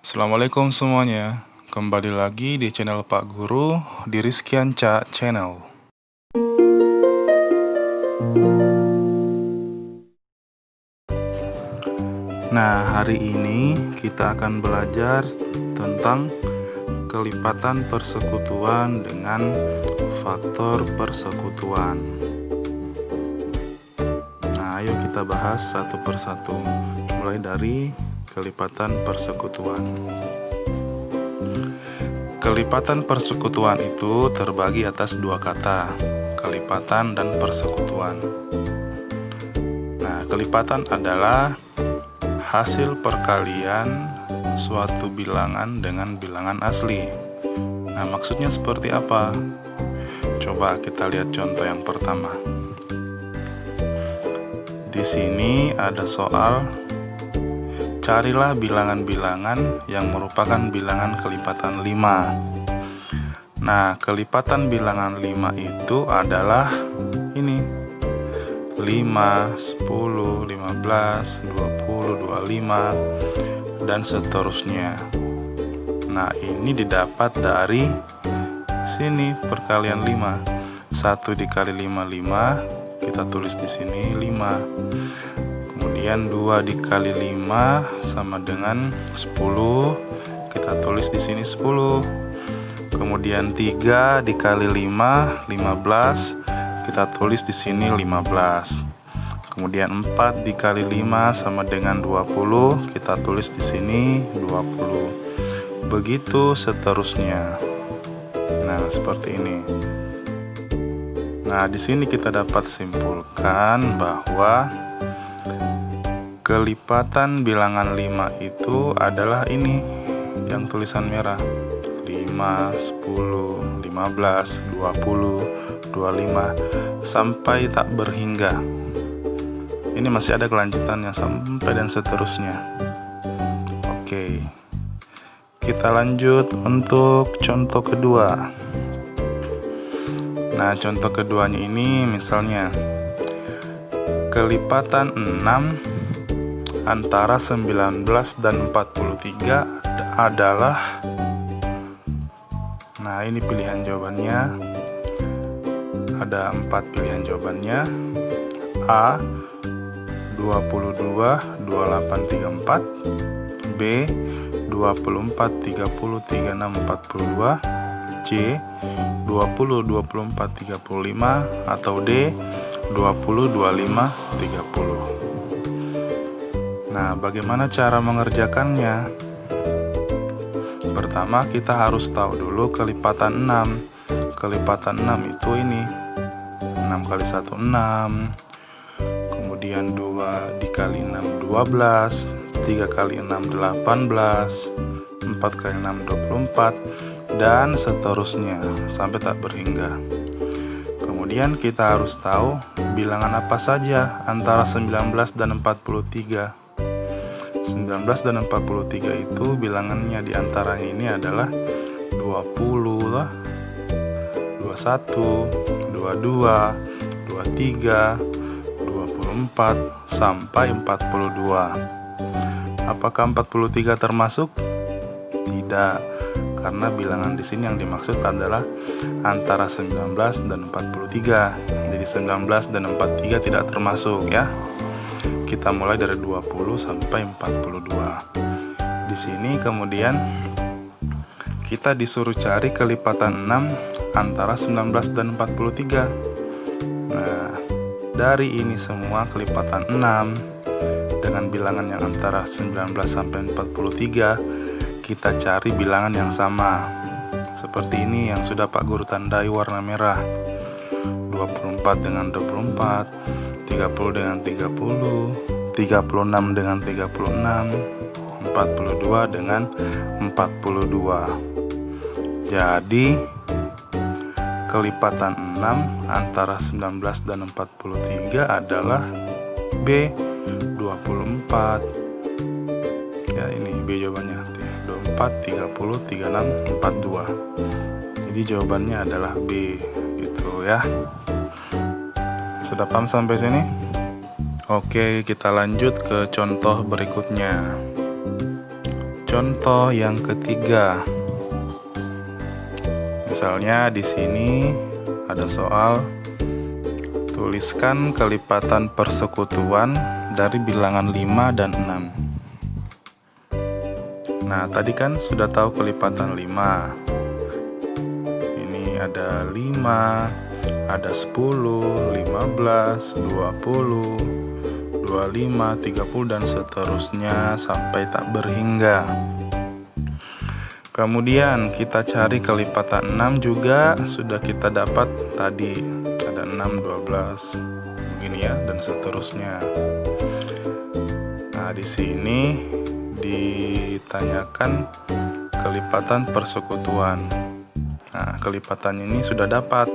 Assalamualaikum semuanya. Kembali lagi di channel Pak Guru di Rizkyanca Channel. Nah, hari ini kita akan belajar tentang kelipatan persekutuan dengan faktor persekutuan. Nah, ayo kita bahas satu persatu, mulai dari kelipatan persekutuan. Kelipatan persekutuan itu terbagi atas dua kata, kelipatan dan persekutuan. Nah, kelipatan adalah hasil perkalian suatu bilangan dengan bilangan asli. Nah, maksudnya seperti apa? Coba kita lihat contoh yang pertama. Di sini ada soal, carilah bilangan-bilangan yang merupakan bilangan kelipatan 5. Nah, kelipatan bilangan 5 itu adalah ini: 5, 10, 15, 20, 25, dan seterusnya. Nah, ini didapat dari sini perkalian 5. 1 dikali 5, 5. Kita tulis di sini 5. Kemudian 2 dikali 5 sama dengan 10. Kita tulis di sini 10. Kemudian 3 dikali 5, 15. Kita tulis di sini 15. Kemudian 4 dikali 5 sama dengan 20. Kita tulis di sini 20. Begitu seterusnya. Nah, seperti ini. Nah, di sini kita dapat simpulkan bahwa kelipatan bilangan 5 itu adalah ini yang tulisan merah. 5, 10, 15, 20, 25 sampai tak berhingga. Ini masih ada kelanjutannya sampai dan seterusnya. Oke. Kita lanjut untuk contoh kedua. Nah, contoh keduanya ini misalnya kelipatan 6 antara 19 dan 43 adalah, nah ini pilihan jawabannya. Ada 4 pilihan jawabannya. A 22, 28, 34. B 24, 30, 36, 42. C 20, 24, 35. Atau D 20, 25, 30. Nah, bagaimana cara mengerjakannya? Pertama, kita harus tahu dulu kelipatan 6. Kelipatan 6 itu ini. 6 kali 1, 6. Kemudian 2 dikali 6, 12. 3 kali 6, 18. 4 kali 6, 24. Dan seterusnya sampai tak berhingga. Kemudian kita harus tahu bilangan apa saja antara 19 dan 43. 19 dan 43 itu bilangannya diantaranya ini adalah 20, 21, 22, 23, 24, sampai 42. Apakah 43 termasuk? Tidak, karena bilangan di sini yang dimaksud adalah antara 19 dan 43. Jadi 19 dan 43 tidak termasuk ya. Kita mulai dari 20 sampai 42. Di sini kemudian kita disuruh cari kelipatan 6 antara 19 dan 43. Nah, dari ini semua kelipatan 6 dengan bilangan yang antara 19 sampai 43, kita cari bilangan yang sama. Seperti ini yang sudah Pak Guru tandai warna merah. 24 dengan 24, 30 dengan 30, 36 dengan 36, 42 dengan 42. Jadi kelipatan 6 antara 19 dan 43 adalah B 24. Ya, ini B jawabannya. 24, 30, 36, 42. Jadi jawabannya adalah B gitu ya. Sudah paham sampai sini? Oke, kita lanjut ke contoh berikutnya. contoh yang ketiga. Misalnya di sini ada soal tuliskan kelipatan persekutuan dari bilangan 5 dan 6. Nah, tadi kan sudah tahu kelipatan 5. Ini ada 5, ada 10, 15, 20, 25, 30 dan seterusnya sampai tak berhingga. Kemudian kita cari kelipatan 6 juga sudah kita dapat tadi, ada 6, 12 begini ya, dan seterusnya. Nah, di sini ditanyakan kelipatan persekutuan. Nah, kelipatannya ini sudah dapat.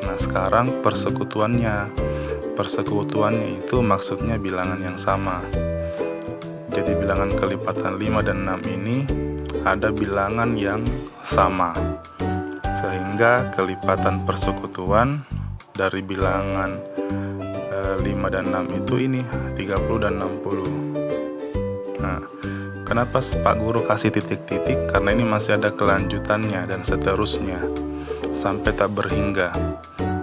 Nah, sekarang persekutuannya. Persekutuannya itu maksudnya bilangan yang sama. Jadi bilangan kelipatan 5 dan 6 ini ada bilangan yang sama, sehingga kelipatan persekutuan dari bilangan 5 dan 6 itu ini 30 dan 60. Nah, kenapa Pak Guru kasih titik-titik? Karena ini masih ada kelanjutannya dan seterusnya sampai tak berhingga.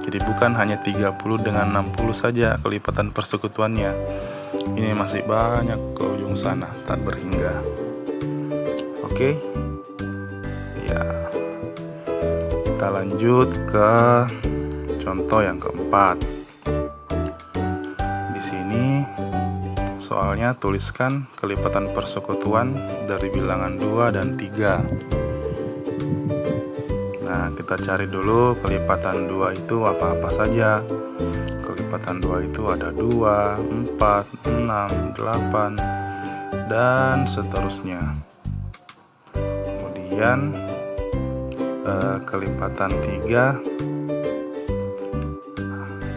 Jadi bukan hanya 30 dengan 60 saja kelipatan persekutuannya. Ini masih banyak ke ujung sana, tak berhingga. Oke, ya, kita lanjut ke contoh yang keempat. Di sini soalnya tuliskan kelipatan persekutuan dari bilangan 2 dan 3. Nah, kita cari dulu kelipatan 2 itu apa-apa saja. Kelipatan 2 itu ada 2, 4, 6, 8, dan seterusnya. Kemudian kelipatan 3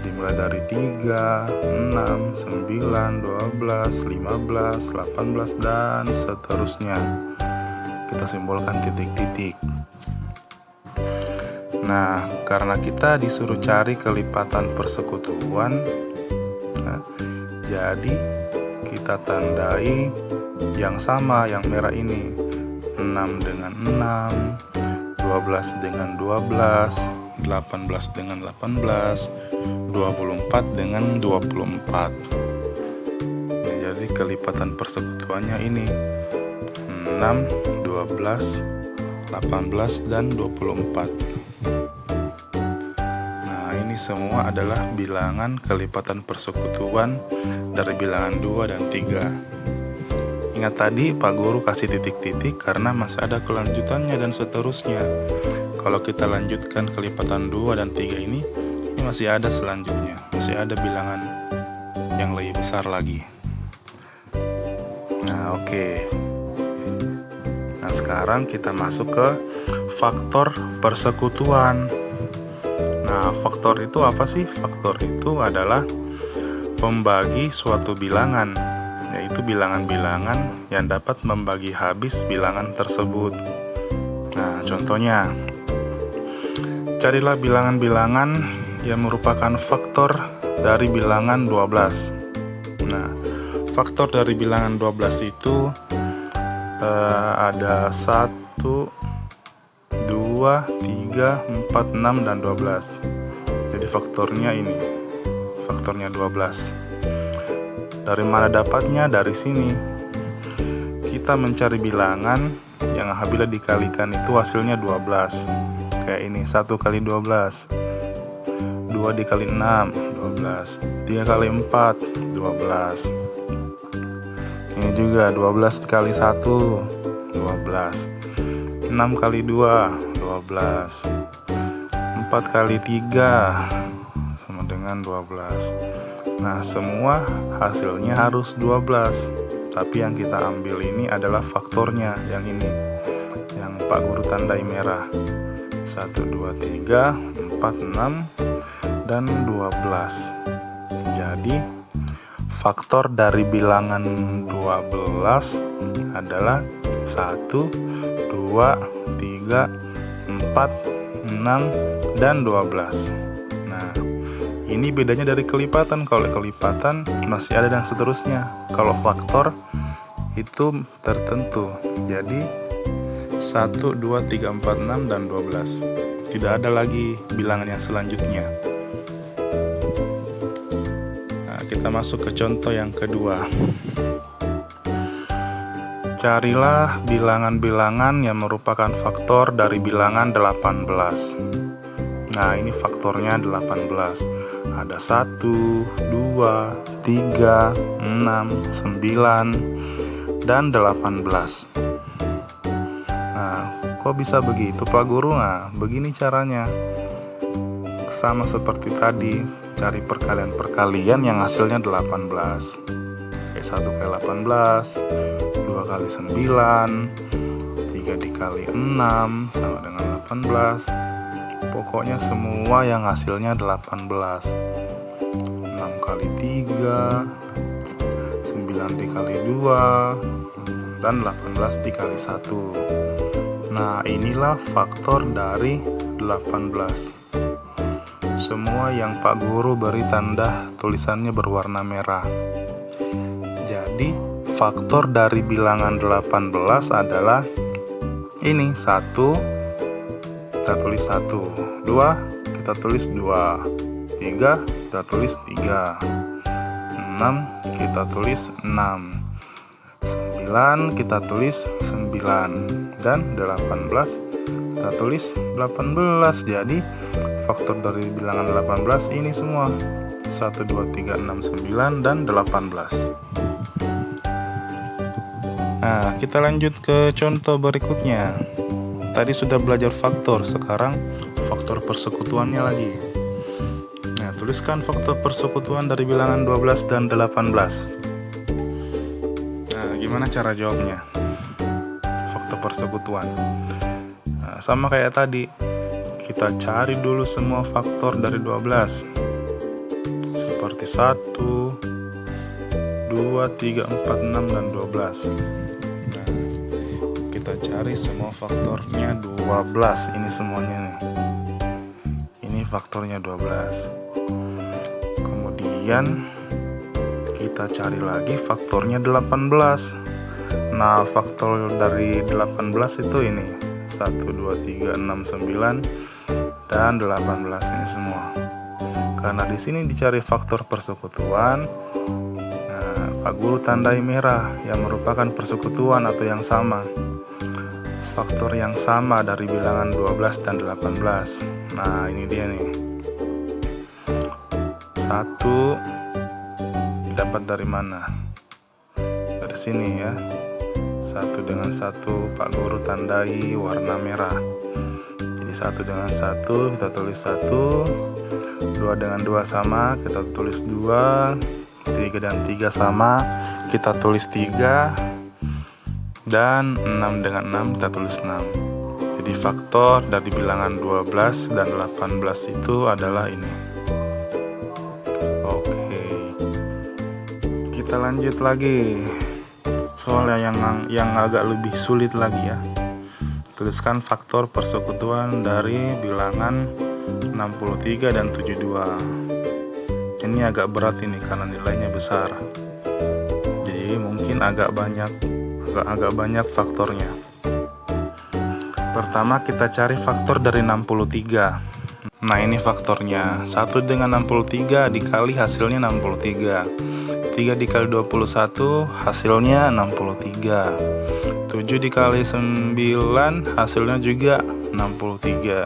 dimulai dari 3, 6, 9, 12, 15, 18 dan seterusnya. Kita simbolkan titik-titik. Nah, karena kita disuruh cari kelipatan persekutuan, jadi kita tandai yang sama, yang merah ini. 6 dengan 6, 12 dengan 12, 18 dengan 18, 24 dengan 24. Nah, jadi kelipatan persekutuannya ini 6, 12, 18, dan 24. Nah, ini semua adalah bilangan kelipatan persekutuan dari bilangan 2 dan 3. Ingat tadi Pak Guru kasih titik-titik karena masih ada kelanjutannya dan seterusnya. Kalau kita lanjutkan kelipatan 2 dan 3 ini masih ada selanjutnya, masih ada bilangan yang lebih besar lagi. Nah, oke. Nah, sekarang kita masuk ke faktor persekutuan. Nah, faktor itu apa sih? Faktor itu adalah pembagi suatu bilangan, yaitu bilangan-bilangan yang dapat membagi habis bilangan tersebut. Nah, contohnya, carilah bilangan-bilangan yang merupakan faktor dari bilangan 12. Nah, faktor dari bilangan 12 itu ada 1, 2, 3, 4, 6, dan 12. Jadi faktornya ini, faktornya 12. Dari mana dapatnya? Dari sini. Kita mencari bilangan yang apabila dikalikan itu hasilnya 12. Kayak ini, 1 kali 12. 2 dikali 6, 12. 3 kali 4, 12. Ini juga 12 kali 1, 12. 6 kali 2, 12. 4 kali 3 sama dengan 12. Nah, semua hasilnya harus 12. Tapi yang kita ambil ini adalah faktornya, yang ini, yang Pak Guru tandai merah. 1, 2, 3, 4, 6, dan 12. Jadi faktor dari bilangan 12 adalah 1, 2, 3, 4, 6, dan 12. Nah, ini bedanya dari kelipatan. Kalau kelipatan masih ada dan seterusnya. Kalau faktor itu tertentu. Jadi 1, 2, 3, 4, 6, dan 12. Tidak ada lagi bilangan yang selanjutnya. Nah, kita masuk ke contoh yang kedua. Carilah bilangan-bilangan yang merupakan faktor dari bilangan 18. Nah, ini faktornya 18. Ada 1, 2, 3, 6, 9, dan 18. Nah, kok bisa begitu Pak Guru? Nah, begini caranya. Sama seperti tadi, cari perkalian-perkalian yang hasilnya 18. 1 kali 18, 2 kali 9, 3 dikali 6 sama dengan 18. Pokoknya semua yang hasilnya 18. 6 kali 3, 9 dikali 2, dan 18 dikali 1. Nah, inilah faktor dari 18. Semua yang Pak Guru beri tanda tulisannya berwarna merah. Jadi faktor dari bilangan 18 adalah ini. 1 kita tulis 1, 2 kita tulis 2, 3 kita tulis 3, 6 kita tulis 6, 9 kita tulis 9, dan 18 kita tulis 18. Jadi faktor dari bilangan 18 ini semua. 1, 2, 3, 6, 9, dan 18. Nah, kita lanjut ke contoh berikutnya. Tadi sudah belajar faktor, sekarang faktor persekutuannya lagi. Nah, tuliskan faktor persekutuan dari bilangan 12 dan 18. Nah, gimana cara jawabnya? Faktor persekutuan. Nah, sama kayak tadi, kita cari dulu semua faktor dari 12. Seperti 1, 2, 3, 4, 6, dan 12. Nah, kita cari semua faktornya 12. Ini semuanya nih. Ini faktornya 12. Kemudian kita cari lagi faktornya 18. Nah, faktor dari 18 itu ini. 1, 2, 3, 6, 9, dan 18 ini semua. Karena di sini dicari faktor persekutuan, Pak Guru tandai merah yang merupakan persekutuan atau yang sama. Faktor yang sama dari bilangan 12 dan 18. Nah, ini dia nih. 1 dapat dari mana? Dari sini ya. 1 dengan 1 Pak Guru tandai warna merah. Jadi 1 dengan 1 kita tulis 1, 2 dengan 2 sama, kita tulis 2, 3 dan 3 sama, kita tulis 3, dan 6 dengan 6 kita tulis 6. Jadi faktor dari bilangan 12 dan 18 itu adalah ini. Oke, kita lanjut lagi. Soalnya yang agak lebih sulit lagi ya. Tuliskan faktor persekutuan dari bilangan 63 dan 72. Ini agak berat ini karena nilainya besar. Jadi mungkin agak banyak faktornya. Pertama kita cari faktor dari 63. Nah, ini faktornya. 1 dengan 63 dikali hasilnya 63. 3 dikali 21 hasilnya 63. 7 dikali 9 hasilnya juga 63.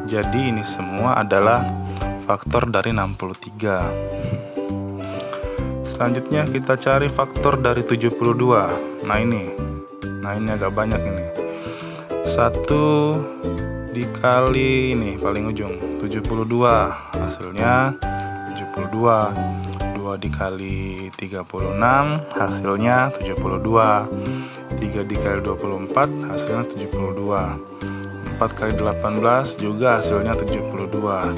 Jadi ini semua adalah faktor dari 63. Selanjutnya kita cari faktor dari 72. Nah ini agak banyak ini. 1 dikali ini paling ujung 72 hasilnya 72. 2 dikali 36 hasilnya 72. 3 dikali 24 hasilnya 72. 4 kali 18 juga hasilnya 72.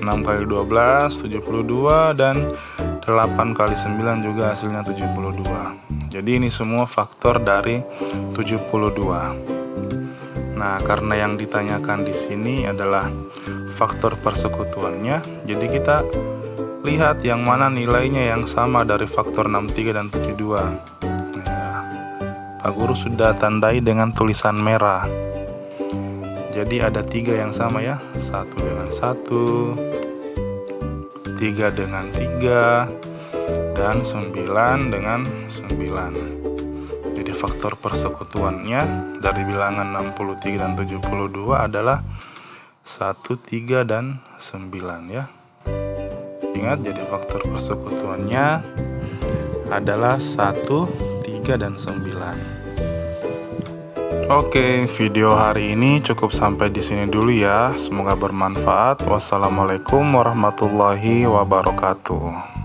6 kali 12 72, dan 8 kali 9 juga hasilnya 72. Jadi ini semua faktor dari 72. Nah, karena yang ditanyakan di sini adalah faktor persekutuannya, jadi kita lihat yang mana nilainya yang sama dari faktor 63 dan 72. Nah, Pak Guru sudah tandai dengan tulisan merah. Jadi ada 3 yang sama ya, 1 dengan 1, 3 dengan 3, dan 9 dengan 9. Jadi faktor persekutuannya dari bilangan 63 dan 72 adalah 1, 3, dan 9 ya. Ingat, jadi faktor persekutuannya adalah 1, 3, dan 9. Oke, video hari ini cukup sampai di sini dulu ya. Semoga bermanfaat. Wassalamualaikum warahmatullahi wabarakatuh.